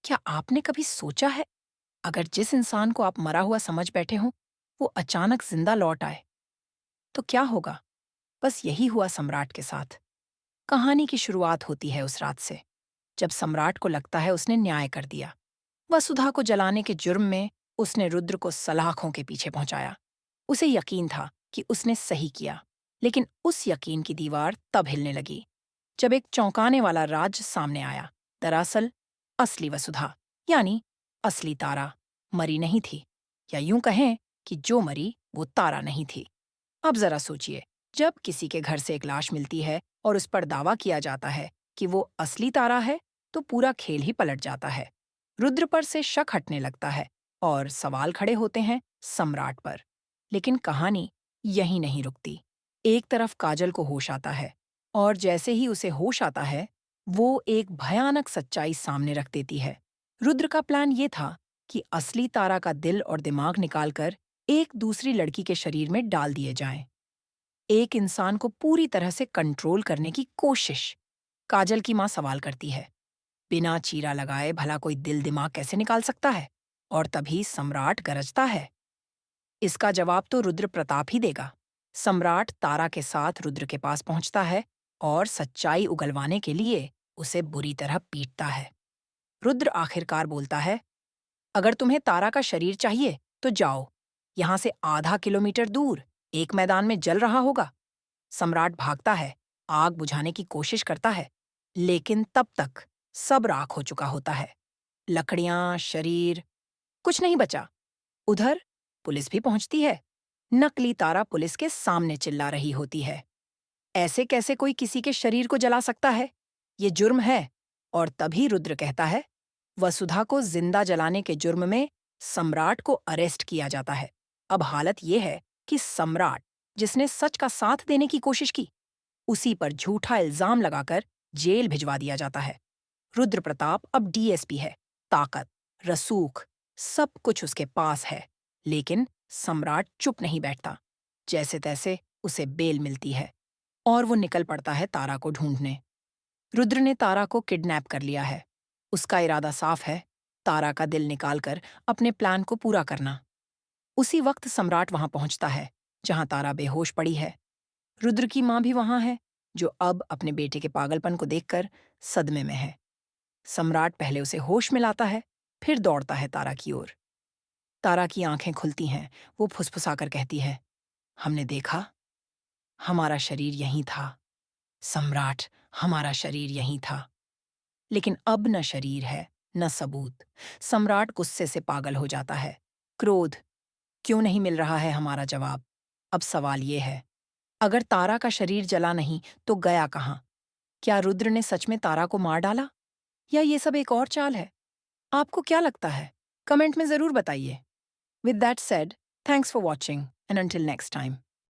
क्या आपने कभी सोचा है, अगर जिस इंसान को आप मरा हुआ समझ बैठे हों, वो अचानक जिंदा लौट आए, तो क्या होगा? बस यही हुआ सम्राट के साथ। कहानी की शुरुआत होती है उस रात से, जब सम्राट को लगता है उसने न्याय कर दिया। वसुधा को जलाने के जुर्म में उसने रुद्र को सलाखों के पीछे पहुंचाया। उसे यकीन था कि उसने सही किया, लेकिन उस यकीन की दीवार तब हिलने लगी, जब एक चौंकाने वाला राज सामने आया। दरअसल असली वसुधा, यानी असली तारा, मरी नहीं थी। या यूं कहें कि जो मरी वो तारा नहीं थी। अब जरा सोचिए, जब किसी के घर से एक लाश मिलती है और उस पर दावा किया जाता है कि वो असली तारा है, तो पूरा खेल ही पलट जाता है। रुद्र पर से शक हटने लगता है और सवाल खड़े होते हैं सम्राट पर। लेकिन कहानी यहीं नहीं रुकती। एक तरफ काजल को होश आता है, और जैसे ही उसे होश आता है, वो एक भयानक सच्चाई सामने रख देती है। रुद्र का प्लान ये था कि असली तारा का दिल और दिमाग निकालकर एक दूसरी लड़की के शरीर में डाल दिए जाएं। एक इंसान को पूरी तरह से कंट्रोल करने की कोशिश। काजल की मां सवाल करती है, बिना चीरा लगाए भला कोई दिल दिमाग कैसे निकाल सकता है? और तभी सम्राट गरजता है। इसका जवाब तो रुद्र प्रताप ही देगा। सम्राट तारा के साथ रुद्र के पास पहुंचता है और सच्चाई उगलवाने के लिए उसे बुरी तरह पीटता है। रुद्र आखिरकार बोलता है, अगर तुम्हें तारा का शरीर चाहिए तो जाओ, यहां से आधा किलोमीटर दूर एक मैदान में जल रहा होगा। सम्राट भागता है, आग बुझाने की कोशिश करता है, लेकिन तब तक सब राख हो चुका होता है। लकड़ियां, शरीर, कुछ नहीं बचा। उधर पुलिस भी पहुंचती है। नकली तारा पुलिस के सामने चिल्ला रही होती है, ऐसे कैसे कोई किसी के शरीर को जला सकता है? ये जुर्म है। और तभी रुद्र कहता है, वसुधा को जिंदा जलाने के जुर्म में सम्राट को अरेस्ट किया जाता है। अब हालत यह है कि सम्राट, जिसने सच का साथ देने की कोशिश की, उसी पर झूठा इल्जाम लगाकर जेल भिजवा दिया जाता है। रुद्र प्रताप अब डीएसपी है। ताकत, रसूख, सब कुछ उसके पास है। लेकिन सम्राट चुप नहीं बैठता। जैसे तैसे उसे बेल मिलती है और वो निकल पड़ता है तारा को ढूंढने। रुद्र ने तारा को किडनैप कर लिया है। उसका इरादा साफ है, तारा का दिल निकालकर अपने प्लान को पूरा करना। उसी वक्त सम्राट वहां पहुंचता है, जहां तारा बेहोश पड़ी है। रुद्र की मां भी वहां है, जो अब अपने बेटे के पागलपन को देखकर सदमे में है। सम्राट पहले उसे होश में लाता है, फिर दौड़ता है तारा की ओर। तारा की आंखें खुलती हैं, वो फुसफुसाकर कहती है, हमने देखा, हमारा शरीर यहीं था। सम्राट, हमारा शरीर यहीं था। लेकिन अब न शरीर है, न सबूत। सम्राट गुस्से से पागल हो जाता है। क्रोध, क्यों नहीं मिल रहा है हमारा जवाब? अब सवाल ये है, अगर तारा का शरीर जला नहीं तो गया कहाँ? क्या रुद्र ने सच में तारा को मार डाला, या ये सब एक और चाल है? आपको क्या लगता है? कमेंट में जरूर बताइए। With that said, thanks for watching and until next time.